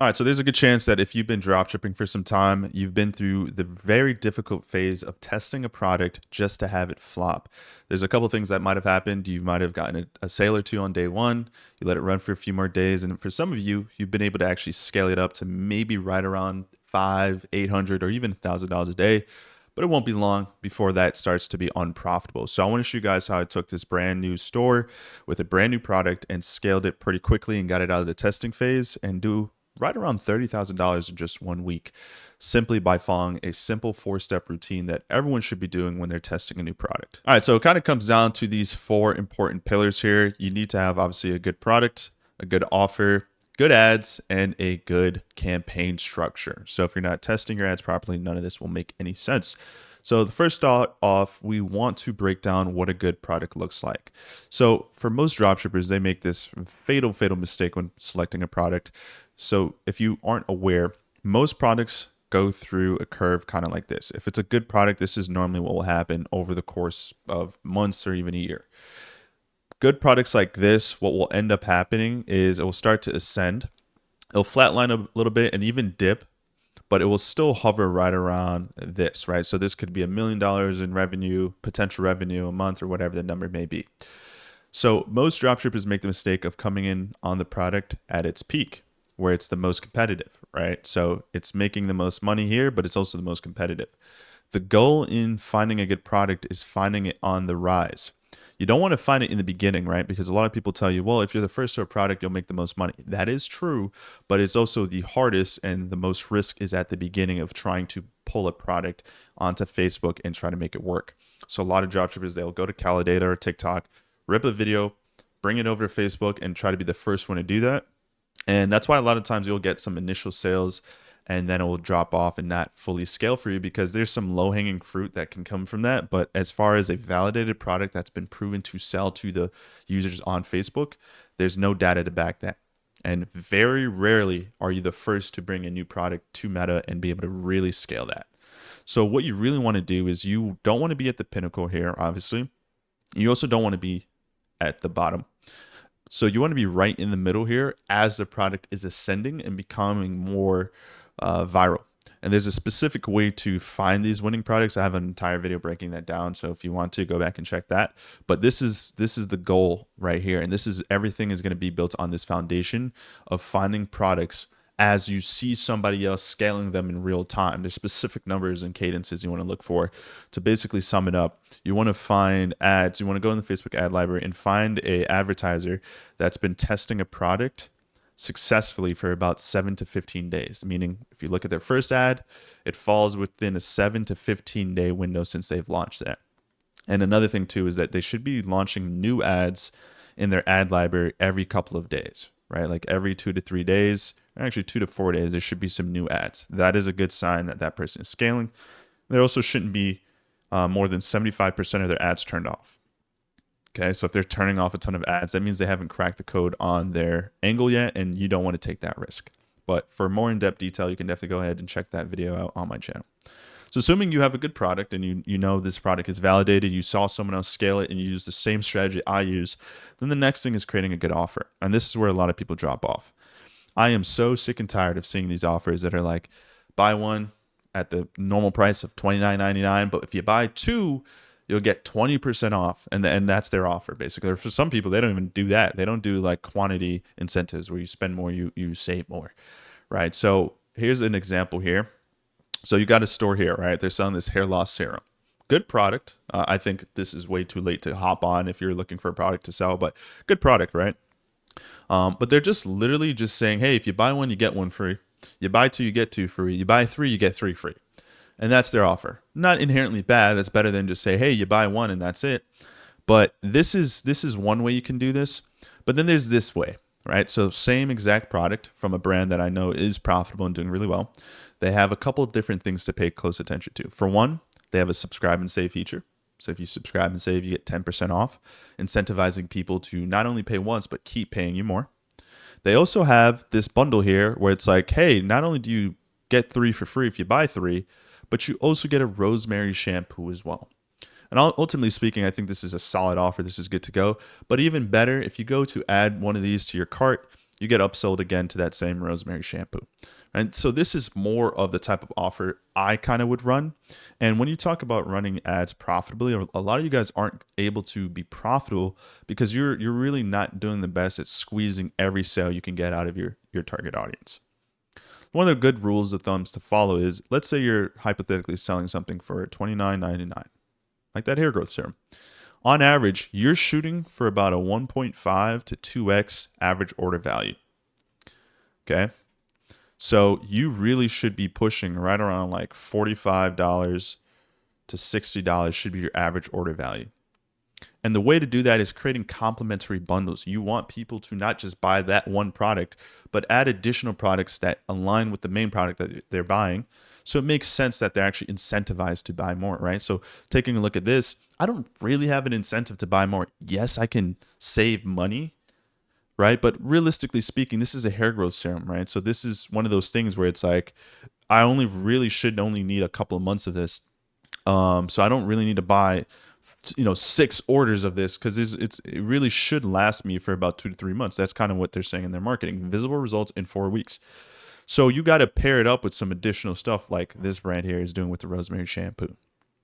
All right, so there's a good chance that if you've been dropshipping for some time, you've been through the very difficult phase of testing a product just to have it flop. There's a couple things that might have happened. You might have gotten a sale or two on day one, you let it run for a few more days, and for some of you, you've been able to actually scale it up to maybe right around five, 800, or even $1,000 a day. But it won't be long before that starts to be unprofitable. So I want to show you guys how I took this brand new store with a brand new product and scaled it pretty quickly and got it out of the testing phase and do right around $30,000 in just 1 week, simply by following a simple 4-step routine that everyone should be doing when they're testing a new product. All right, so it kind of comes down to these 4 important pillars here. You need to have obviously a good product, a good offer, good ads, and a good campaign structure. So if you're not testing your ads properly, none of this will make any sense. So the first thought off, we want to break down what a good product looks like. So for most dropshippers, they make this fatal mistake when selecting a product. So if you aren't aware, most products go through a curve kind of like this. If it's a good product, this is normally what will happen over the course of months or even a year. Good products like this, what will end up happening is it will start to ascend. It'll flatline a little bit and even dip, but it will still hover right around this, right? So this could be $1 million in revenue, potential revenue a month, or whatever the number may be. So most dropshippers make the mistake of coming in on the product at its peak, where it's the most competitive, right? So it's making the most money here, but it's also the most competitive. The goal in finding a good product is finding it on the rise. You don't want to find it in the beginning, right? Because a lot of people tell you, well, if you're the first to a product, you'll make the most money. That is true, but it's also the hardest and the most risk is at the beginning of trying to pull a product onto Facebook and try to make it work. So a lot of dropshippers, they'll go to Calidata or TikTok, rip a video, bring it over to Facebook and try to be the first one to do that. And that's why a lot of times you'll get some initial sales and then it will drop off and not fully scale for you because there's some low-hanging fruit that can come from that. But as far as a validated product that's been proven to sell to the users on Facebook, there's no data to back that. And very rarely are you the first to bring a new product to Meta and be able to really scale that. So what you really want to do is you don't want to be at the pinnacle here, obviously. You also don't want to be at the bottom. So you want to be right in the middle here as the product is ascending and becoming more viral. And there's a specific way to find these winning products. I have an entire video breaking that down. So if you want to go back and check that, but this is the goal right here. And this is everything is going to be built on this foundation of finding products as you see somebody else scaling them in real time. There's specific numbers and cadences you want to look for to basically sum it up. You want to find ads. You want to go in the Facebook ad library and find a advertiser that's been testing a product successfully for about 7 to 15 days. Meaning if you look at their first ad, it falls within a 7 to 15 day window since they've launched that. And another thing too is that they should be launching new ads in their ad library every couple of days, right? Like every 2 to 3 days, actually 2 to 4 days, there should be some new ads. That is a good sign that that person is scaling. There also shouldn't be more than 75% of their ads turned off. Okay, so if they're turning off a ton of ads, that means they haven't cracked the code on their angle yet, and you don't want to take that risk. But for more in-depth detail, you can definitely go ahead and check that video out on my channel. So assuming you have a good product and you know this product is validated, you saw someone else scale it and you use the same strategy I use, then the next thing is creating a good offer. And this is where a lot of people drop off. I am so sick and tired of seeing these offers that are like, buy one at the normal price of $29.99, but if you buy two, you'll get 20% off. And that's their offer, basically. Or for some people, they don't even do that. They don't do like quantity incentives where you spend more, you save more, right? So here's an example here. So you got a store here, right? They're selling this hair loss serum. Good product. I think this is way too late to hop on if you're looking for a product to sell, but good product, right? But they're just literally just saying, hey, if you buy one, you get one free. You buy two, you get two free. You buy three, you get three free. And that's their offer. Not inherently bad. That's better than just say, hey, you buy one and that's it. But this is one way you can do this. But then there's this way, right? So same exact product from a brand that I know is profitable and doing really well. They have a couple of different things to pay close attention to. For one, they have a subscribe and save feature. So if you subscribe and save, you get 10% off, incentivizing people to not only pay once, but keep paying you more. They also have this bundle here where it's like, hey, not only do you get three for free if you buy three, but you also get a rosemary shampoo as well. And ultimately speaking, I think this is a solid offer. This is good to go. But even better, if you go to add one of these to your cart, you get upsold again to that same rosemary shampoo. And so this is more of the type of offer I kind of would run. And when you talk about running ads profitably, a lot of you guys aren't able to be profitable because you're really not doing the best at squeezing every sale you can get out of your target audience. One of the good rules of thumbs to follow is, let's say you're hypothetically selling something for $29.99, like that hair growth serum. On average, you're shooting for about a 1.5 to 2x average order value. Okay. So you really should be pushing right around like $45 to $60 should be your average order value. And the way to do that is creating complementary bundles. You want people to not just buy that one product, but add additional products that align with the main product that they're buying. So it makes sense that they're actually incentivized to buy more, right? So taking a look at this, I don't really have an incentive to buy more. Yes, I can save money, right? But realistically speaking, this is a hair growth serum, right? So this is one of those things where it's like, I only really should only need a couple of months of this. So I don't really need to buy 6 orders of this because it really should last me for about 2 to 3 months. That's kind of what they're saying in their marketing. Visible results in 4 weeks. So you got to pair it up with some additional stuff like this brand here is doing with the rosemary shampoo.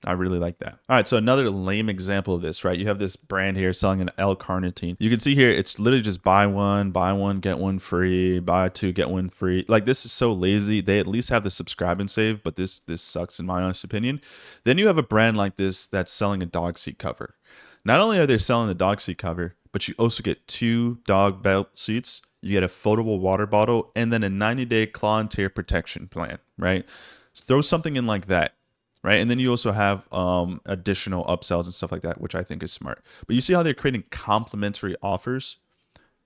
I really like that. All right, so another lame example of this, right? You have this brand here selling an L-carnitine. You can see here, it's literally just buy one, get one free, buy two, get one free. Like, this is so lazy. They at least have the subscribe and save, but this sucks in my honest opinion. Then you have a brand like this that's selling a dog seat cover. Not only are they selling the dog seat cover, but you also get 2 dog belt seats. You get a foldable water bottle, and then a 90-day claw and tear protection plan, right? Throw something in like that. Right. And then you also have additional upsells and stuff like that, which I think is smart. But you see how they're creating complementary offers,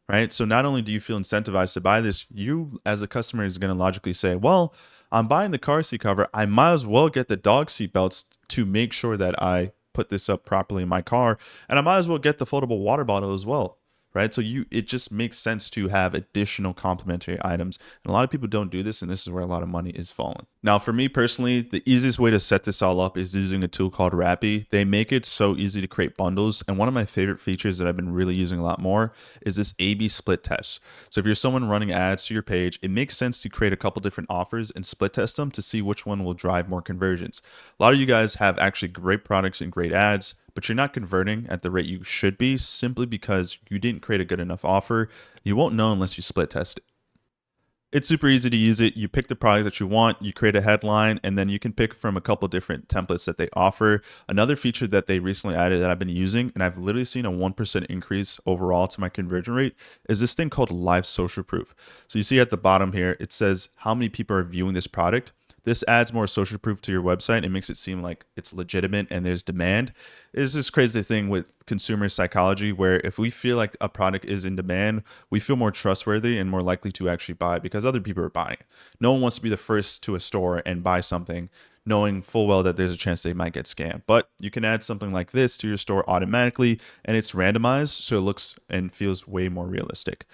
right? So not only do you feel incentivized to buy this, you as a customer is going to logically say, well, I'm buying the car seat cover. I might as well get the dog seat belts to make sure that I put this up properly in my car. And I might as well get the foldable water bottle as well. Right. So it just makes sense to have additional complementary items. And a lot of people don't do this. And this is where a lot of money is falling. Now, for me personally, the easiest way to set this all up is using a tool called Rappi. They make it so easy to create bundles. And one of my favorite features that I've been really using a lot more is this A/B split test. So if you're someone running ads to your page, it makes sense to create a couple different offers and split test them to see which one will drive more conversions. A lot of you guys have actually great products and great ads, but you're not converting at the rate you should be simply because you didn't create a good enough offer. You won't know unless you split test it. It's super easy to use it. You pick the product that you want, you create a headline, and then you can pick from a couple different templates that they offer. Another feature that they recently added that I've been using, and I've literally seen a 1% increase overall to my conversion rate, is this thing called live social proof. So you see at the bottom here, it says how many people are viewing this product. This adds more social proof to your website and makes it seem like it's legitimate and there's demand. It's this crazy thing with consumer psychology where if we feel like a product is in demand, we feel more trustworthy and more likely to actually buy because other people are buying it. No one wants to be the first to a store and buy something knowing full well that there's a chance they might get scammed. But you can add something like this to your store automatically and it's randomized so it looks and feels way more realistic.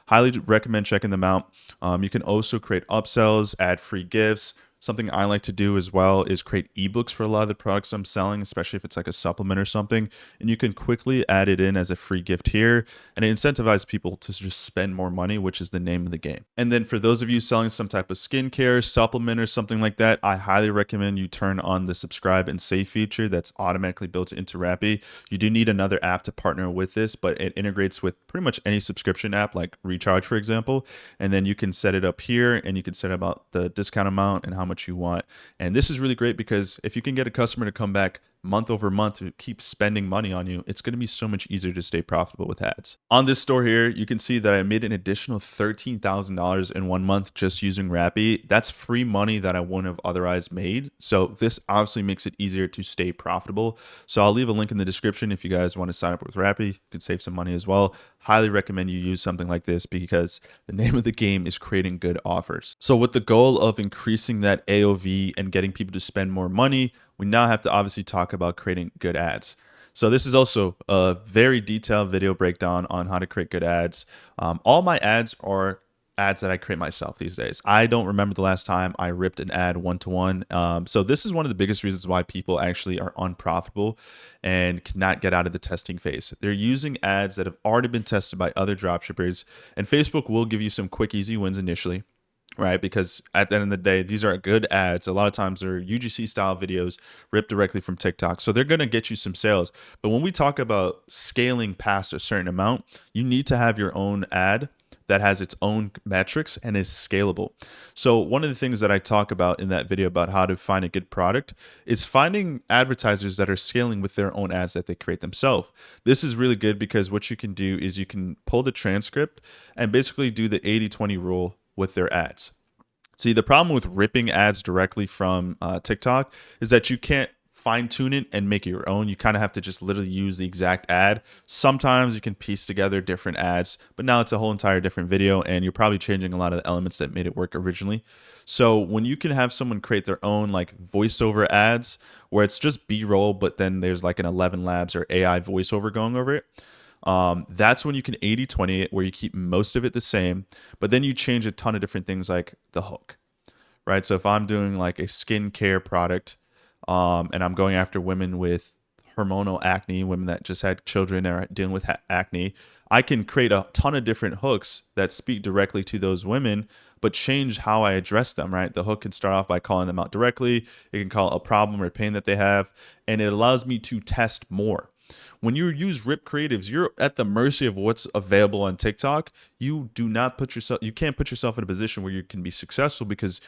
Highly recommend checking them out. You can also create upsells, add free gifts. Something I like to do as well is create ebooks for a lot of the products I'm selling, especially if it's like a supplement or something. And you can quickly add it in as a free gift here. And it incentivizes people to just spend more money, which is the name of the game. And then for those of you selling some type of skincare, supplement, or something like that, I highly recommend you turn on the subscribe and save feature that's automatically built into Rappi. You do need another app to partner with this, but it integrates with pretty much any subscription app like Recharge, for example. And then you can set it up here and you can set about the discount amount and how much you want. And this is really great because if you can get a customer to come back month over month to keep spending money on you, it's going to be so much easier to stay profitable with ads. On this store here, you can see that I made an additional $13,000 in 1 month just using Rappi. That's free money that I wouldn't have otherwise made. So this obviously makes it easier to stay profitable. So I'll leave a link in the description if you guys want to sign up with Rappi. You can save some money as well. Highly recommend you use something like this because the name of the game is creating good offers. So with the goal of increasing that AOV and getting people to spend more money, we now have to obviously talk about creating good ads. So this is also a very detailed video breakdown on how to create good ads. All my ads are ads that I create myself these days. I don't remember the last time I ripped an ad one to one. So this is one of the biggest reasons why people actually are unprofitable and cannot get out of the testing phase. They're using ads that have already been tested by other dropshippers, and Facebook will give you some quick, easy wins initially, right? Because at the end of the day, these are good ads. A lot of times they're UGC style videos ripped directly from TikTok. So they're going to get you some sales. But when we talk about scaling past a certain amount, you need to have your own ad that has its own metrics and is scalable. So one of the things that I talk about in that video about how to find a good product is finding advertisers that are scaling with their own ads that they create themselves. This is really good because what you can do is you can pull the transcript and basically do the 80-20 rule with their ads. See, the problem with ripping ads directly from TikTok is that you can't fine tune it and make it your own. You kind of have to just literally use the exact ad. Sometimes you can piece together different ads, but now it's a whole entire different video, and you're probably changing a lot of the elements that made it work originally. So when you can have someone create their own like voiceover ads where it's just B-roll, but then there's like an 11 Labs or AI voiceover going over it, that's when you can 80-20 it, where you keep most of it the same, but then you change a ton of different things like the hook, right? So if I'm doing like a skincare product, and I'm going after women with hormonal acne, women that just had children or are dealing with acne, I can create a ton of different hooks that speak directly to those women, but change how I address them, right? The hook can start off by calling them out directly. It can call a problem or pain that they have, and it allows me to test more. When you use rip creatives, you're at the mercy of what's available on TikTok. You can't put yourself in a position where you can be successful, because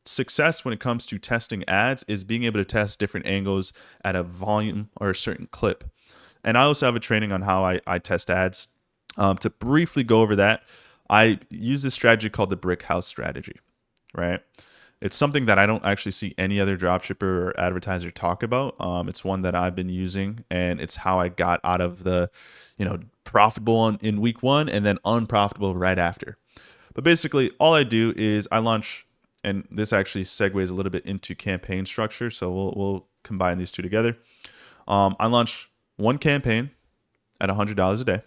success when it comes to testing ads is being able to test different angles at a volume or a certain clip. And I also have a training on how I test ads. To briefly go over that, I use this strategy called the brick house strategy, right? It's something that I don't actually see any other dropshipper or advertiser talk about. It's one that I've been using, and it's how I got out of the, profitable in week one and then unprofitable right after. But basically, all I do is I launch, and this actually segues a little bit into campaign structure, so we'll combine these two together. I launch one campaign at $100 a day.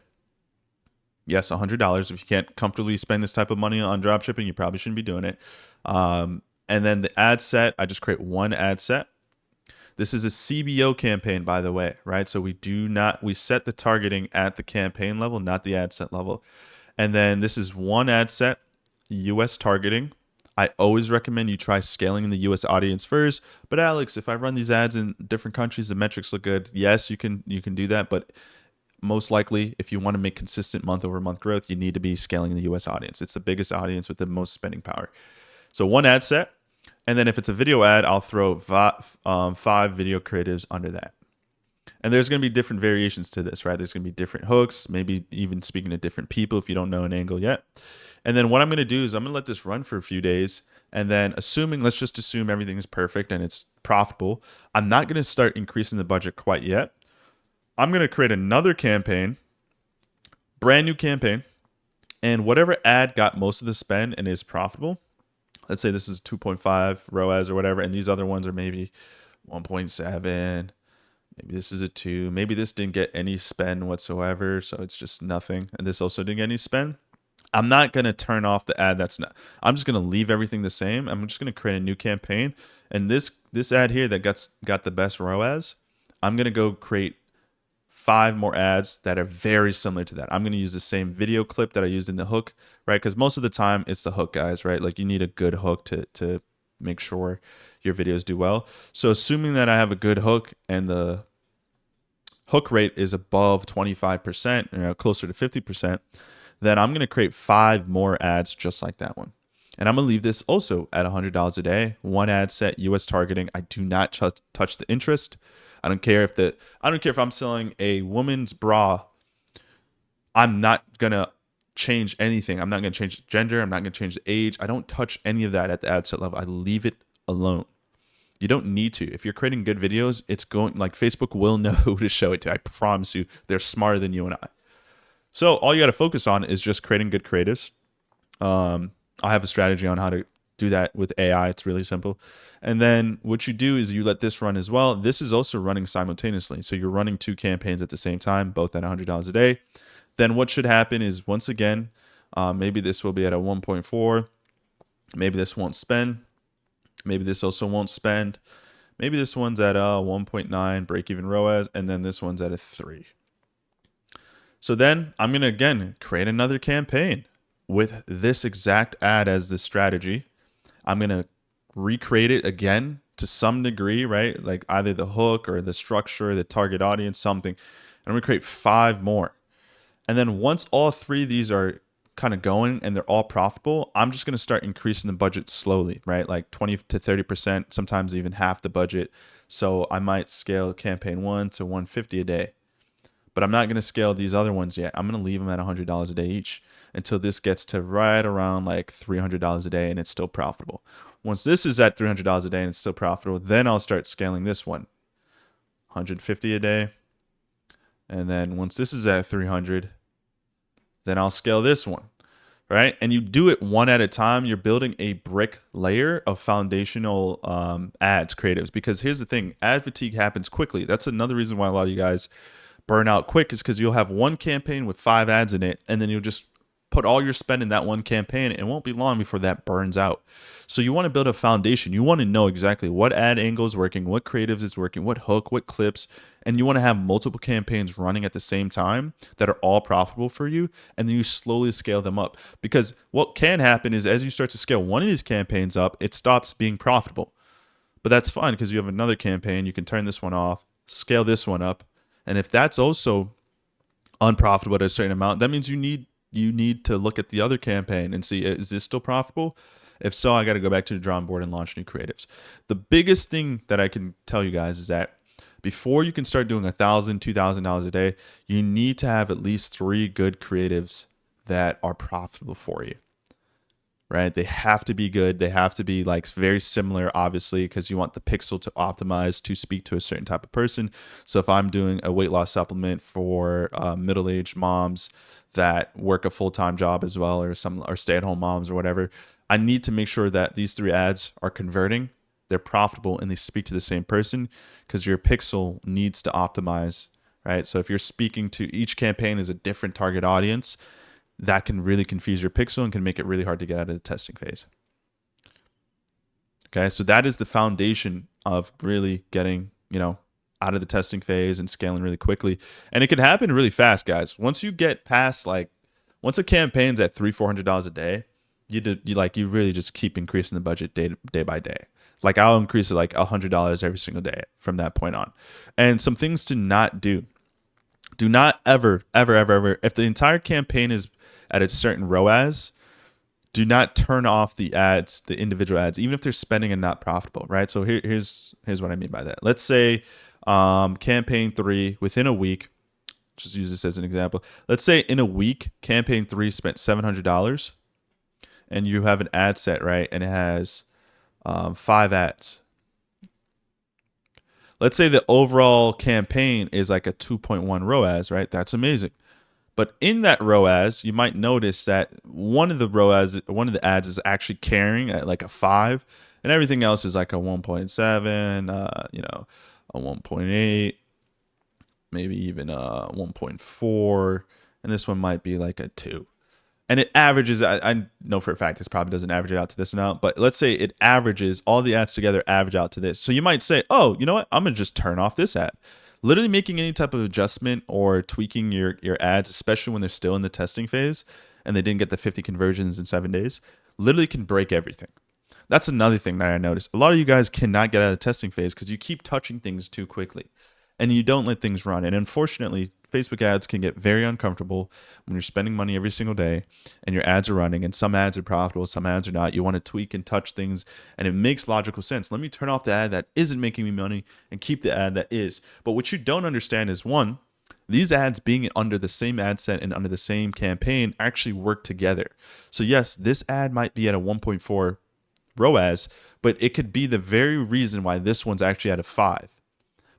Yes, $100. If you can't comfortably spend this type of money on dropshipping, you probably shouldn't be doing it. And then the ad set, I just create one ad set. This is a CBO campaign, by the way, right? So we set the targeting at the campaign level, not the ad set level. And then this is one ad set, US targeting. I always recommend you try scaling in the US audience first. But Alex, if I run these ads in different countries, the metrics look good. Yes, you can do that, but most likely, if you want to make consistent month-over-month growth, you need to be scaling in the US audience. It's the biggest audience with the most spending power. So one ad set, and then if it's a video ad, I'll throw 5 video creatives under that. And there's going to be different variations to this, right? There's going to be different hooks, maybe even speaking to different people if you don't know an angle yet. And then what I'm going to do is I'm going to let this run for a few days. And then let's just assume everything is perfect and it's profitable. I'm not going to start increasing the budget quite yet. I'm going to create another campaign, brand new campaign. And whatever ad got most of the spend and is profitable, let's say this is 2.5 ROAS or whatever, and these other ones are maybe 1.7. Maybe this is a 2. Maybe this didn't get any spend whatsoever, so it's just nothing. And this also didn't get any spend. I'm not going to turn off the ad I'm just going to leave everything the same. I'm just going to create a new campaign. And this ad here that got the best ROAS, I'm going to go create 5 more ads that are very similar to that. I'm going to use the same video clip that I used in the hook, right? Because most of the time it's the hook, guys, right? Like you need a good hook to make sure your videos do well. So assuming that I have a good hook and the hook rate is above 25%, closer to 50%, then I'm going to create 5 more ads just like that one. And I'm going to leave this also at $100 a day. One ad set, US targeting. I do not touch the interest. I don't care if I'm selling a woman's bra. I'm not going to change anything. I'm not going to change the gender. I'm not going to change the age. I don't touch any of that at the ad set level. I leave it alone. You don't need to. If you're creating good videos, it's going, like, Facebook will know who to show it to. I promise you, they're smarter than you and I. So all you got to focus on is just creating good creatives. I have a strategy on how to do that with AI. It's really simple. And then what you do is you let this run as well. This is also running simultaneously. So you're running 2 campaigns at the same time, both at $100 a day. Then what should happen is, once again, Maybe this will be at a 1.4. Maybe this won't spend. Maybe this also won't spend. Maybe this one's at a 1.9 break-even ROAS, and then this one's at a 3. So then I'm going to, again, create another campaign with this exact ad as the strategy. I'm going to recreate it again to some degree, right? Like either the hook or the structure, the target audience, something. And I'm going to create 5 more. And then once all 3 of these are kind of going and they're all profitable, I'm just going to start increasing the budget slowly, right? Like 20 to 30%, sometimes even half the budget. So I might scale campaign 1 to 150 a day. But I'm not going to scale these other ones yet. I'm going to leave them at $100 a day each until this gets to right around like $300 a day and it's still profitable. Once this is at $300 a day and it's still profitable, then I'll start scaling this one. 150 a day. And then once this is at 300, then I'll scale this one, right? And you do it one at a time. You're building a brick layer of foundational ads creatives, because here's the thing, ad fatigue happens quickly. That's another reason why a lot of you guys burn out quick, is because you'll have one campaign with 5 ads in it, and then you'll just put all your spend in that one campaign. It won't be long before that burns out. So you want to build a foundation. You want to know exactly what ad angle is working, what creatives is working, what hook, what clips, and you want to have multiple campaigns running at the same time that are all profitable for you, and then you slowly scale them up. Because what can happen is as you start to scale one of these campaigns up, it stops being profitable. But that's fine because you have another campaign. You can turn this one off, scale this one up, and if that's also unprofitable at a certain amount, that means you need to look at the other campaign and see, is this still profitable? If so, I got to go back to the drawing board and launch new creatives. The biggest thing that I can tell you guys is that before you can start doing $1,000, $2,000 a day, you need to have at least 3 good creatives that are profitable for you. Right? They have to be good. They have to be like very similar, obviously, because you want the pixel to optimize to speak to a certain type of person. So if I'm doing a weight loss supplement for middle-aged moms that work a full-time job as well, or stay-at-home moms or whatever, I need to make sure that these 3 ads are converting, they're profitable, and they speak to the same person, because your pixel needs to optimize, right? So if you're speaking to each campaign as a different target audience, that can really confuse your pixel and can make it really hard to get out of the testing phase. Okay, so that is the foundation of really getting, out of the testing phase and scaling really quickly. And it can happen really fast, guys. Once you get past once a campaign's at $300-$400 a day, you really just keep increasing the budget day by day. Like I'll increase it like $100 every single day from that point on. And some things to not do. Do not ever, if the entire campaign is at a certain ROAS, do not turn off the ads, the individual ads, even if they're spending and not profitable, right? So here's what I mean by that. Let's say campaign 3 within a week, just use this as an example. Let's say in a week, campaign 3 spent $700 and you have an ad set, right? And it has 5 ads. Let's say the overall campaign is like a 2.1 ROAS, right? That's amazing. But in that ROAS, you might notice that one of the ads is actually carrying at like a 5, and everything else is like a 1.7, a 1.8, maybe even a 1.4, and this one might be like a 2. And it averages, I know for a fact this probably doesn't average it out to this amount, but let's say it averages, all the ads together average out to this. So you might say, oh, you know what? I'm going to just turn off this ad. Literally making any type of adjustment or tweaking your ads, especially when they're still in the testing phase and they didn't get the 50 conversions in 7 days, literally can break everything. That's another thing that I noticed. A lot of you guys cannot get out of the testing phase because you keep touching things too quickly and you don't let things run. And unfortunately, Facebook ads can get very uncomfortable when you're spending money every single day and your ads are running, and some ads are profitable, some ads are not. You want to tweak and touch things, and it makes logical sense. Let me turn off the ad that isn't making me money and keep the ad that is. But what you don't understand is, one, these ads being under the same ad set and under the same campaign actually work together. So yes, this ad might be at a 1.4 ROAS, but it could be the very reason why this one's actually at a 5.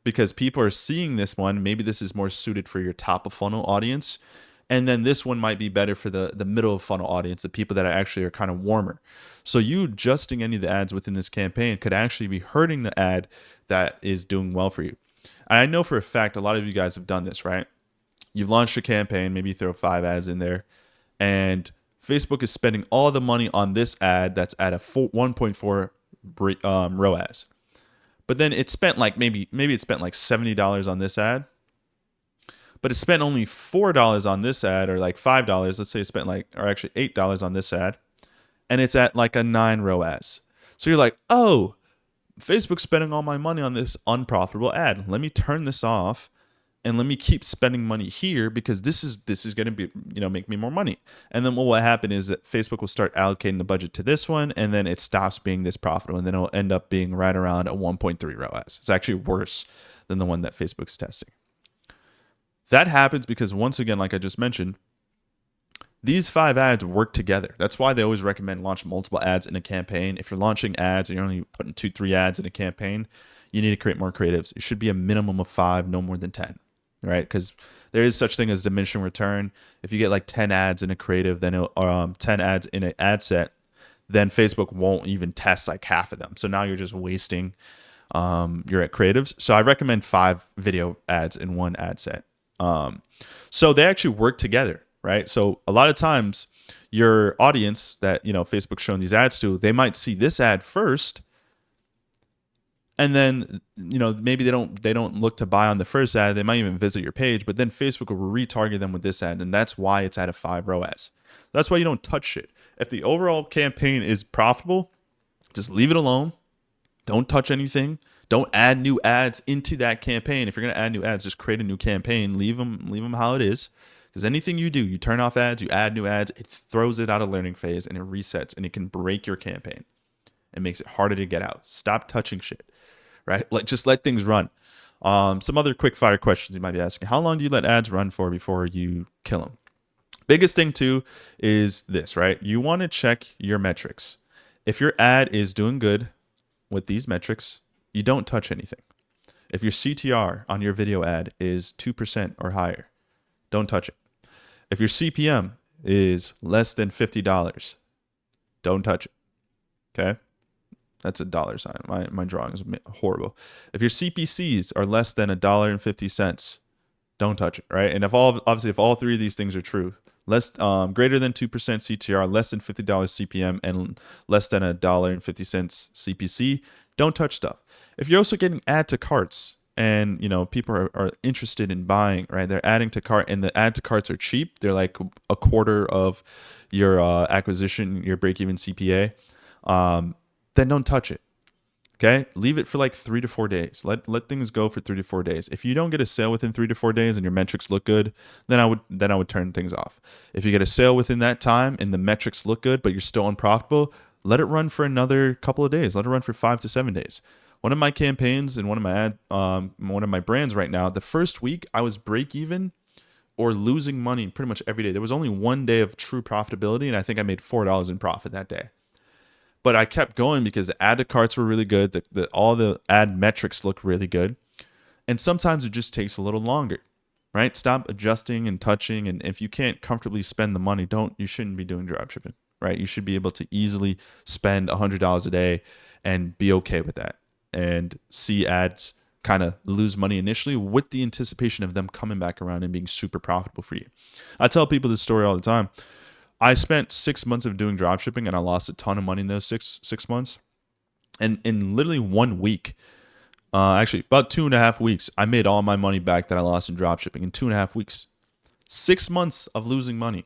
Because people are seeing this one, maybe this is more suited for your top of funnel audience. And then this one might be better for the middle of funnel audience, the people that actually are kind of warmer. So you adjusting any of the ads within this campaign could actually be hurting the ad that is doing well for you. And I know for a fact, a lot of you guys have done this, right? You've launched a campaign, maybe you throw 5 ads in there, and Facebook is spending all the money on this ad that's at a 1.4 ROAS. But then it spent like maybe it spent like $70 on this ad, but it spent only $4 on this ad, or like $5. Let's say it spent like, or actually $8 on this ad, and it's at like a 9 ROAS. So you're like, oh, Facebook's spending all my money on this unprofitable ad. Let me turn this off and let me keep spending money here because this is going to be, make me more money. And then what will happen is that Facebook will start allocating the budget to this one, and then it stops being this profitable, and then it'll end up being right around a 1.3 ROAS. It's actually worse than the one that Facebook's testing. That happens because, once again, like I just mentioned, these 5 ads work together. That's why they always recommend launching multiple ads in a campaign. If you're launching ads and you're only putting 2-3 ads in a campaign, you need to create more creatives. It should be a minimum of 5, no more than 10, right? Because there is such thing as diminishing return. If you get like 10 ads in a creative, then 10 ads in an ad set, then Facebook won't even test like half of them. So now you're just wasting your creatives. So I recommend 5 video ads in one ad set. So they actually work together, right? So a lot of times your audience that, Facebook's showing these ads to, they might see this ad first, and then, maybe they don't look to buy on the first ad. They might even visit your page, but then Facebook will retarget them with this ad, and that's why it's at a 5 ROAS. That's why you don't touch it. If the overall campaign is profitable, just leave it alone. Don't touch anything. Don't add new ads into that campaign. If you're going to add new ads, just create a new campaign. Leave them how it is. Because anything you do, you turn off ads, you add new ads, it throws it out of learning phase and it resets, and it can break your campaign. It makes it harder to get out. Stop touching shit, right? Just let things run. Some other quick fire questions you might be asking. How long do you let ads run for before you kill them? Biggest thing too is this, right? You want to check your metrics. If your ad is doing good with these metrics, you don't touch anything. If your CTR on your video ad is 2% or higher, don't touch it. If your CPM is less than $50, don't touch it. Okay? That's a dollar sign. My drawing is horrible. If your CPCs are less than $1.50, don't touch it, right? And if all 3 of these things are true, greater than 2% CTR, less than $50 CPM, and less than $1.50 CPC, don't touch stuff. If you're also getting add to carts, and people are interested in buying, right? They're adding to cart, and the add to carts are cheap. They're like a quarter of your acquisition, your break-even CPA. Then don't touch it. Okay, leave it for like 3 to 4 days. Let things go for 3 to 4 days. If you don't get a sale within 3 to 4 days and your metrics look good, then I would turn things off. If you get a sale within that time and the metrics look good but you're still unprofitable, let it run for another couple of days. Let it run for 5 to 7 days. One of my campaigns and one of my brands right now, the first week I was break even or losing money pretty much every day. There was only one day of true profitability, and I think I made $4 in profit that day. But I kept going because the add to carts were really good. All the ad metrics look really good. And sometimes it just takes a little longer, right? Stop adjusting and touching. And if you can't comfortably spend the money, you shouldn't be doing dropshipping, right? You should be able to easily spend $100 a day and be okay with that, and see ads kind of lose money initially with the anticipation of them coming back around and being super profitable for you. I tell people this story all the time. I spent 6 months of doing dropshipping, and I lost a ton of money in those six months. And in literally 1 week, actually about 2.5 weeks, I made all my money back that I lost in dropshipping in 2.5 weeks. 6 months of losing money,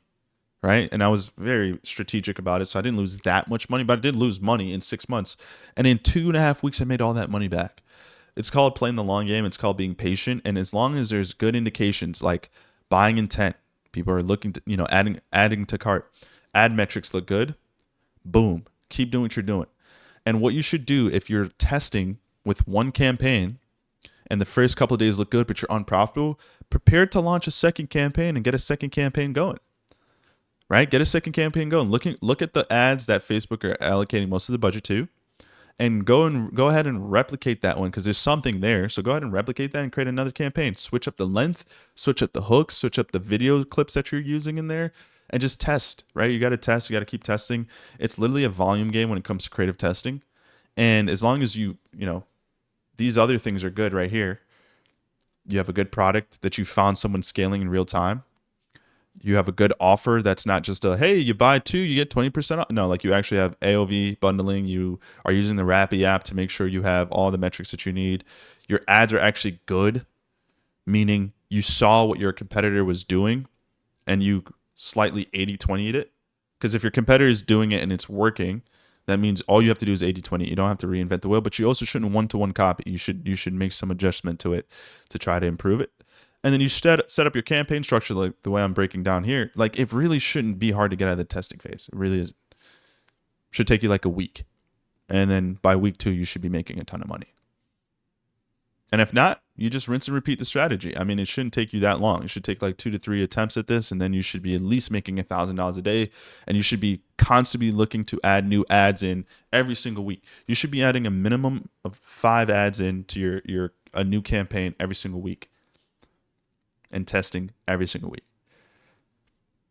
right? And I was very strategic about it, so I didn't lose that much money, but I did lose money in 6 months. And in 2.5 weeks, I made all that money back. It's called playing the long game. It's called being patient. And as long as there's good indications like buying intent, people are looking to, adding to cart, ad metrics look good, boom, keep doing what you're doing. And what you should do if you're testing with one campaign and the first couple of days look good, but you're unprofitable, prepare to launch a second campaign and get a second campaign going, right? Get a second campaign going. Look at the ads that Facebook are allocating most of the budget to, and go ahead and replicate that one, because there's something there. So go ahead and replicate that and create another campaign. Switch up the length, switch up the hooks, switch up the video clips that you're using in there, and just test, right? You got to test. You got to keep testing. It's literally a volume game when it comes to creative testing. And as long as these other things are good right here, you have a good product that you found someone scaling in real time, you have a good offer that's not just a, hey, you buy two, you get 20% off. No, like you actually have AOV bundling. You are using the Rappi app to make sure you have all the metrics that you need. Your ads are actually good, meaning you saw what your competitor was doing and you slightly 80-20'd it. Because if your competitor is doing it and it's working, that means all you have to do is 80-20. You don't have to reinvent the wheel, but you also shouldn't one-to-one copy. You should make some adjustment to it to try to improve it. And then you set up your campaign structure like the way I'm breaking down here. Like it really shouldn't be hard to get out of the testing phase. It really isn't. It should take you like a week. And then by week 2, you should be making a ton of money. And if not, you just rinse and repeat the strategy. I mean, it shouldn't take you that long. It should take like 2 to 3 attempts at this, and then you should be at least making $1,000 a day. And you should be constantly looking to add new ads in every single week. You should be adding a minimum of 5 ads into a new campaign every single week, and testing every single week.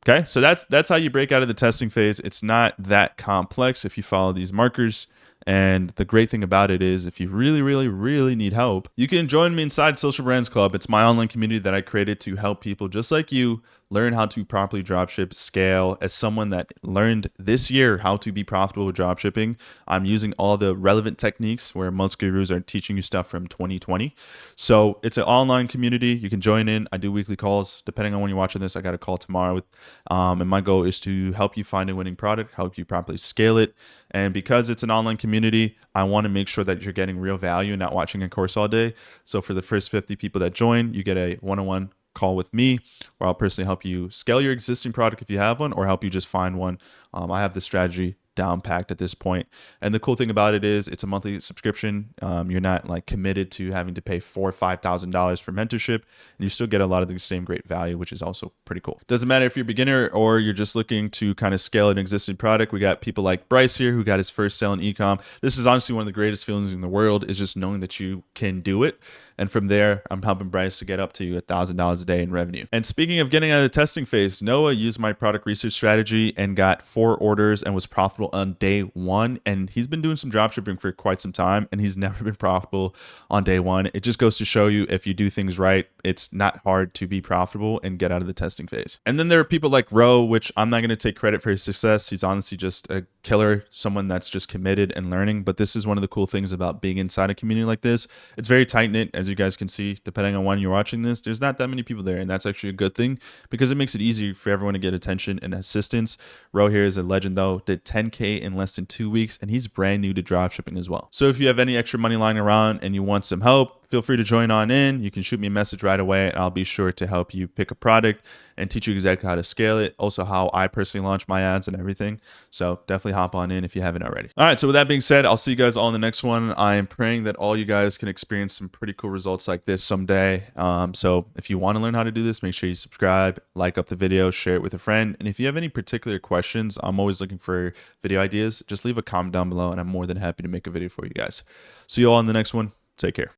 Okay, so that's how you break out of the testing phase. It's not that complex if you follow these markers. And the great thing about it is if you really, really, really need help, you can join me inside Social Brands Club. It's my online community that I created to help people just like you learn how to properly dropship, scale. As someone that learned this year how to be profitable with dropshipping, I'm using all the relevant techniques where most gurus are teaching you stuff from 2020. So it's an online community. You can join in. I do weekly calls. Depending on when you're watching this, I got a call tomorrow with, and my goal is to help you find a winning product, help you properly scale it. And because it's an online community, I want to make sure that you're getting real value and not watching a course all day. So for the first 50 people that join, you get a one-on-one call with me where I'll personally help you scale your existing product if you have one, or help you just find one. I have the strategy down packed at this point. And the cool thing about it is it's a monthly subscription. You're not like committed to having to pay $4,000 or $5,000 for mentorship, and you still get a lot of the same great value, which is also pretty cool. Doesn't matter if you're a beginner or you're just looking to kind of scale an existing product. We got people like Bryce here who got his first sale in ecom. This is honestly one of the greatest feelings in the world, is just knowing that you can do it. And from there, I'm helping Bryce to get up to $1,000 a day in revenue. And speaking of getting out of the testing phase, Noah used my product research strategy and got 4 orders and was profitable on day 1. And he's been doing some dropshipping for quite some time, and he's never been profitable on day 1. It just goes to show you, if you do things right, it's not hard to be profitable and get out of the testing phase. And then there are people like Ro, which I'm not going to take credit for his success. He's honestly just a killer, someone that's just committed and learning. But this is one of the cool things about being inside a community like this. It's very tight knit, as you guys can see. Depending on when you're watching this, there's not that many people there, and that's actually a good thing because it makes it easier for everyone to get attention and assistance. Ro here is a legend though, did 10K in less than 2 weeks, and he's brand new to dropshipping as well. So if you have any extra money lying around and you want some help, feel free to join on in. You can shoot me a message right away, and I'll be sure to help you pick a product and teach you exactly how to scale it. Also, how I personally launch my ads and everything. So definitely hop on in if you haven't already. All right. So with that being said, I'll see you guys all in the next one. I am praying that all you guys can experience some pretty cool results like this someday. So if you want to learn how to do this, make sure you subscribe, like up the video, share it with a friend. And if you have any particular questions, I'm always looking for video ideas. Just leave a comment down below, and I'm more than happy to make a video for you guys. See you all in the next one. Take care.